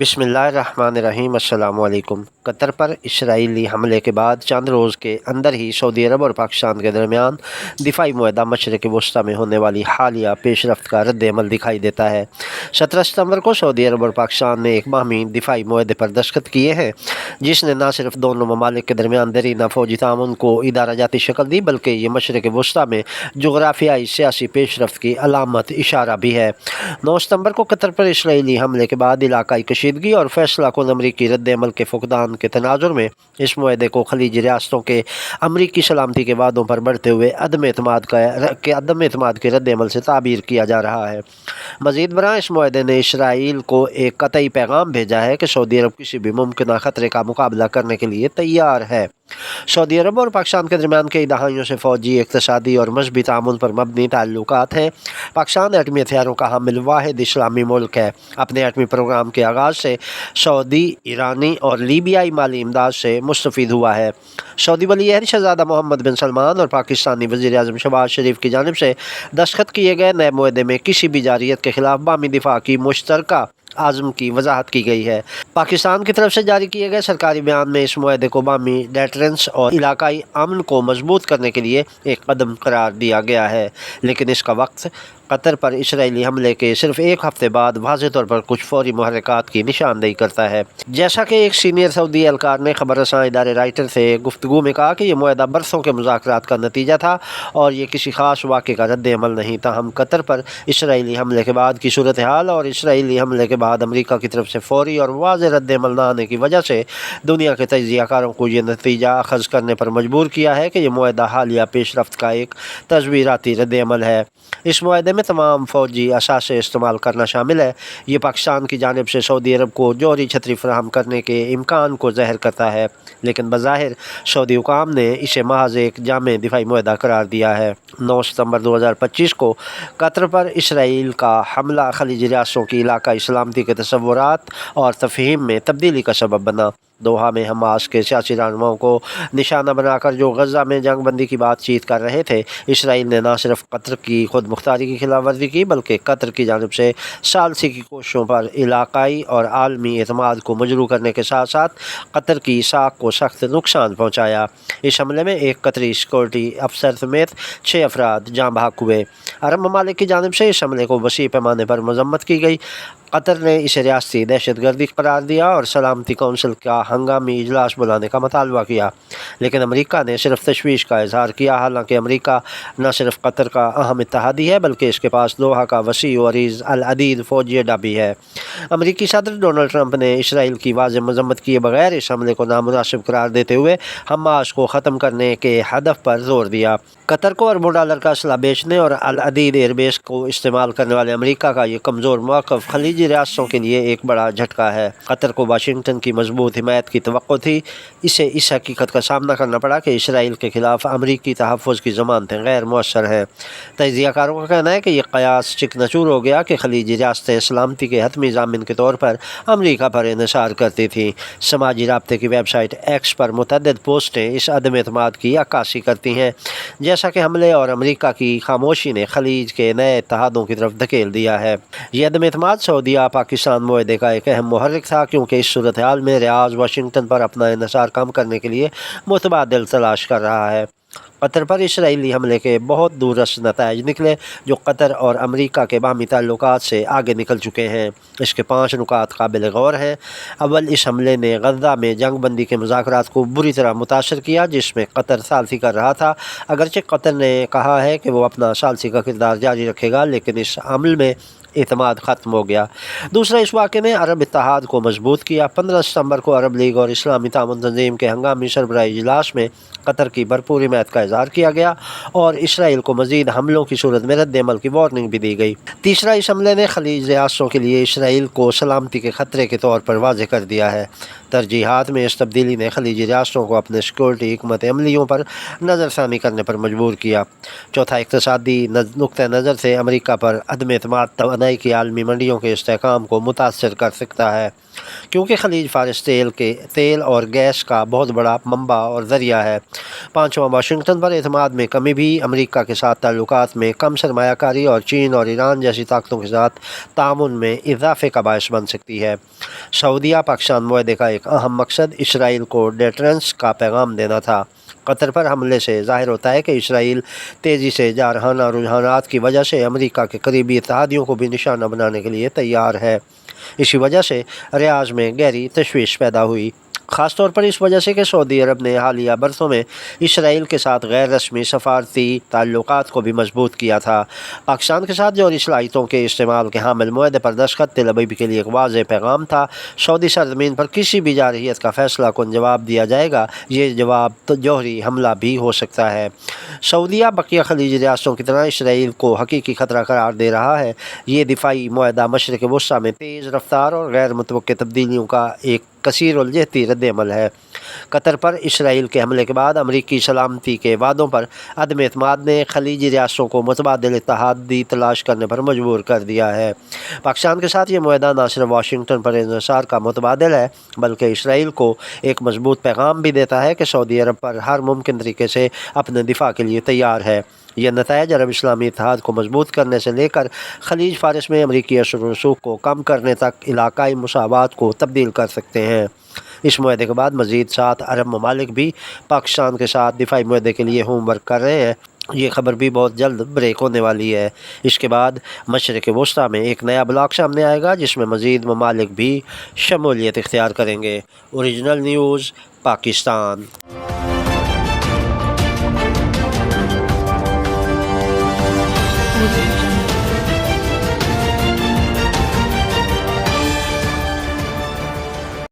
बिस्मिल्लाहिर्रहमानिर्रहीम। अस्सलाम वालेकुम। कतर पर इसराइली हमले के बाद चंद रोज़ के अंदर ही सऊदी अरब और पाकिस्तान के दरमियान दिफाई मुआहदा मशरक़ वस्ती में होने वाली हालिया पेशरफ्त का रद्द-ए-अमल दिखाई देता है। 17 सितंबर को सऊदी अरब और पाकिस्तान ने एक बाहमी दिफाई मुआहदे पर दस्तखत किए हैं, जिसने न सिर्फ दोनों ममालिक के दरमियान दरीना फ़ौजी ताउन को इदारा-जाती शक्ल दी, बल्कि ये मशरक़ वस्ती में जोग्राफियाई सियासी पेशरफ्त की अलामत इशारा भी है। 9 सितंबर को कतर पर इसराइली हमले के बाद इलाकाई कशीदगी और फैसला कुन अमरीकी रद्द-ए-अमल के फुक़दान के तनाजुर में इस मुआहदे को खलीजी रियासतों के अमरीकी सलामती के वादों पर बढ़ते हुए अदम-ए-एतमाद के रद्द-ए-अमल से ताबीर किया जा रहा है। मज़ीद बरां, इस मुआहदे ने इसराइल को एक कतई पैगाम भेजा है कि सऊदी अरब किसी भी मुमकिन खतरे का मुकाबला करने के लिए तैयार है। सऊदी अरब और पाकिस्तान के दरमियान कई दहाइयों से फ़ौजी, इक़्तिसादी और मज़हबी तामुन पर मबनी ताल्लुकात हैं। पाकिस्तान एटमी हथियारों का हामिल वाहिद इस्लामी मुल्क है। अपने एटमी प्रोग्राम के आगाज़ से सऊदी, ईरानी और लीबियाई माली इमदाद से मुस्तफ़ीद हुआ है। सऊदी वली-ए-अहद शहज़ादा मोहम्मद बिन सलमान और पाकिस्तानी वज़ीर-ए-आज़म शहबाज शरीफ की जानिब से दस्तखत किए गए नए मुआहदे में किसी भी जारियत के खिलाफ बामी दिफा की मुश्तरका आज़म की वजाहत की गई है। पाकिस्तान की तरफ से जारी किए गए सरकारी बयान में इस मुआहदे को बामी डेटरेंस और इलाकाई अमन को मजबूत करने के लिए एक कदम करार दिया गया है, लेकिन इसका वक्त कतर पर इसराइली हमले के सिर्फ एक हफ्ते बाद वाज़ेह तौर पर कुछ फौरी मुहर्रिकात की निशानदेही करता है। जैसा कि एक सीनियर सऊदी एहलकार ने खबर रसां इदारे राइटर से गुफ्तगू में कहा कि यह मुआहदा बरसों के मुज़ाकरात का नतीजा था और ये किसी खास वाक़े का रद्द-ए-अमल नहीं था। हम कतर पर इसराइली हमले के बाद की सूरत हाल और इसराइली हमले के बाद अमरीका की तरफ से फौरी और वाज़ेह रद्द-ए-अमल न आने की वजह से दुनिया के तज्ज़ियाकारों को यह नतीजा अख़ज़ करने पर मजबूर किया है कि यह मुआहदा हालिया पेशरफ्त का एक तज़वीराती रद्द-ए-अमल है। इस मुआहदे में तमाम फ़ौजी असासे इस्तेमाल करना शामिल है। ये पाकिस्तान की जानिब से सऊदी अरब को जौहरी छतरी फराहम करने के इम्कान को ज़ाहिर करता है, लेकिन बज़ाहिर सऊदी हुकाम ने इसे महज एक जामे दिफाई मुआहदा करार दिया है। 9 सितंबर 2025 को कतर पर इसराइल का हमला खलीजी रियासतों की इलाकाई सलामती के तसव्वुरात और तफ़हीम में तब्दीली का सबब बना। दोहा में हमास के सियासी रहनुमाओं को निशाना बनाकर जो गज़ा में जंग बंदी की बातचीत कर रहे थे, इसराइल ने न सिर्फ कतर की खुद मुख्तारी की खिलाफ वर्जी की, बल्कि कतर की जानिब से सालसी की कोशिशों पर इलाकाई और आलमी एतमाद को मजरू करने के साथ साथ कतर की साख को सख्त नुकसान पहुँचाया। इस हमले में एक कतरी सिक्योरिटी अफसर समेत 6 अफराद जाँ बहक हुए। अरब ममालिक की जानिब से इस हमले को वसी पैमाने पर मजम्मत की गई। कतर ने इसे रियासती दहशतगर्दी करार दिया और सलामती कौंसिल का हंगामी इजलास बुलाने का मुतालबा किया, लेकिन अमरीका ने सिर्फ तशवीश का इजहार किया। हालांकि अमरीका न सिर्फ कतर का अहम इत्तेहादी है, बल्कि इसके पास दोहा का वसी और अल अदीद फ़ौजी अड्डा भी है। अमरीकी सदर डोनाल्ड ट्रंप ने इसराइल की वाज़ेह मजम्मत किए बगैर इस हमले को नामुनासिब करार देते हुए हमास को ख़त्म करने के हदफ पर जोर दिया। कतर को अरबों डॉलर का असला बेचने और अल अदीद एयरबेस को इस्तेमाल करने वाले अमरीका का ये कमज़ोर मौक़िफ़ खलीजी रियासतों के लिए एक बड़ा झटका है। कतर को वाशिंगटन की मजबूत हिमायत की तवक्को थी। इसे इस हकीकत का सामना करना पड़ा कि इसराइल के खिलाफ अमरीकी तहफ़्फ़ुज़ की ज़मानतें गैर मुअस्सर हैं। तज्ज़ियाकारों का कहना है कि यह क़यास चिकनाचूर हो गया कि खलीजी रियासतें सलामती के हतमी ज़ामिन के तौर पर अमरीका पर इन्हिसार करती थी। समाजी राब्ते की वेबसाइट एक्स पर मुतअद्दिद पोस्टें इस अदम एतमाद की अक्कासी करती हैं। जैसा कि हमले और अमरीका की खामोशी ने खलीज के नए इत्तेहादों की तरफ धकेल दिया है। यह अदम एतमाद सऊदीया पाकिस्तान मुआहदे का एक अहम मुहर्रिक था, क्योंकि इस सूरत हाल में रियाज़ वाशिंगटन पर अपना इन्हिसार कम करने के लिए मुतबादिल तलाश कर रहा है। कतर पर इसराइली हमले के बहुत दूररस नताइज निकले, जो कतर और अमरीका के बाहमी ताल्लुकात से आगे निकल चुके हैं। इसके 5 नुकात काबिल गौर हैं। अव्वल, इस हमले ने गज़ा में जंग बंदी के मुज़ाकरात को बुरी तरह मुतासर किया, जिसमें कतर सालसी कर रहा था। अगरचे कतर ने कहा है कि वो अपना सालसी का किरदार जारी रखेगा, लेकिन इस अमल में एतमाद ख़त्म हो गया। दूसरा, इस वाक़े ने अरब इत्तेहाद को मजबूत किया। 15 सितंबर को अरब लीग और इस्लामी ताउन तंजीम के हंगामी सरबराही इजलास में कतर की भरपूर हिमायत का इज़हार किया गया और इसराइल को मज़ीद हमलों की सूरत में रद्द-ए-अमल की वार्निंग भी दी गई। तीसरा, इस हमले ने खलीज रियासतों के लिए इसराइल को सलामती के ख़तरे के तौर पर वाज़ेह कर दिया है। तरजीहात में इस तब्दीली ने खलीजी रियासतों को अपने सिक्योरिटी हिकमत अमलियों पर नज़रसानी करने पर मजबूर किया। चौथा, इक़्तिसादी नुक्ते नज़र से अमरीका पर अदम एतमाद तवानाई की आलमी मंडियों के इस्तेहकाम को मुतासर कर सकता है। کیونکہ خلیج فارس تیل اور گیس کا بہت بڑا منبع اور ذریعہ ہے۔ پانچواں، واشنگٹن پر اعتماد میں کمی بھی امریکہ کے ساتھ تعلقات میں کم سرمایہ کاری اور چین اور ایران جیسی طاقتوں کے ساتھ تعاون میں اضافے کا باعث بن سکتی ہے۔ سعودیہ پاکستان معاہدے کا ایک اہم مقصد اسرائیل کو ڈیٹرنس کا پیغام دینا تھا۔ قطر پر حملے سے ظاہر ہوتا ہے کہ اسرائیل تیزی سے جارحانہ رجحانات کی وجہ سے امریکہ کے قریبی اتحادیوں کو بھی نشانہ بنانے کے لیے تیار ہے۔ اسی وجہ سے ریاض میں گہری تشویش پیدا ہوئی، خاص طور پر اس وجہ سے کہ سعودی عرب نے حالیہ برسوں میں اسرائیل کے ساتھ غیر رسمی سفارتی تعلقات کو بھی مضبوط کیا تھا۔ پاکستان کے ساتھ جوہری صلاحیتوں کے استعمال کے حامل معاہدے پر دستخط تل ابیب کے لیے ایک واضح پیغام تھا۔ سعودی سرزمین پر کسی بھی جارحیت کا فیصلہ کن جواب دیا جائے گا، یہ جواب تو جوہری حملہ بھی ہو سکتا ہے۔ سعودیہ بقیہ خلیجی ریاستوں کی طرح اسرائیل کو حقیقی خطرہ قرار دے رہا ہے۔ یہ دفاعی معاہدہ مشرق وسطیٰ میں تیز رفتار اور غیر متوقع تبدیلیوں کا ایک کثیر الجہتی رد عمل ہے۔ قطر پر اسرائیل کے حملے کے بعد امریکی سلامتی کے وعدوں پر عدم اعتماد نے خلیجی ریاستوں کو متبادل اتحادی تلاش کرنے پر مجبور کر دیا ہے۔ پاکستان کے ساتھ یہ معاہدہ نہ صرف واشنگٹن پر انحصار کا متبادل ہے، بلکہ اسرائیل کو ایک مضبوط پیغام بھی دیتا ہے کہ سعودی عرب پر ہر ممکن طریقے سے اپنے دفاع کے لیے تیار ہے۔ یہ نتائج عرب اسلامی اتحاد کو مضبوط کرنے سے لے کر خلیج فارس میں امریکی اثر و رسوخ کو کم کرنے تک علاقائی مساوات کو تبدیل کر سکتے ہیں۔ اس معاہدے کے بعد مزید 7 عرب ممالک بھی پاکستان کے ساتھ دفاعی معاہدے کے لیے ہوم ورک کر رہے ہیں۔ یہ خبر بھی بہت جلد بریک ہونے والی ہے۔ اس کے بعد مشرق وسطیٰ میں ایک نیا بلاک سامنے آئے گا جس میں مزید ممالک بھی شمولیت اختیار کریں گے۔ Original news, Pakistan.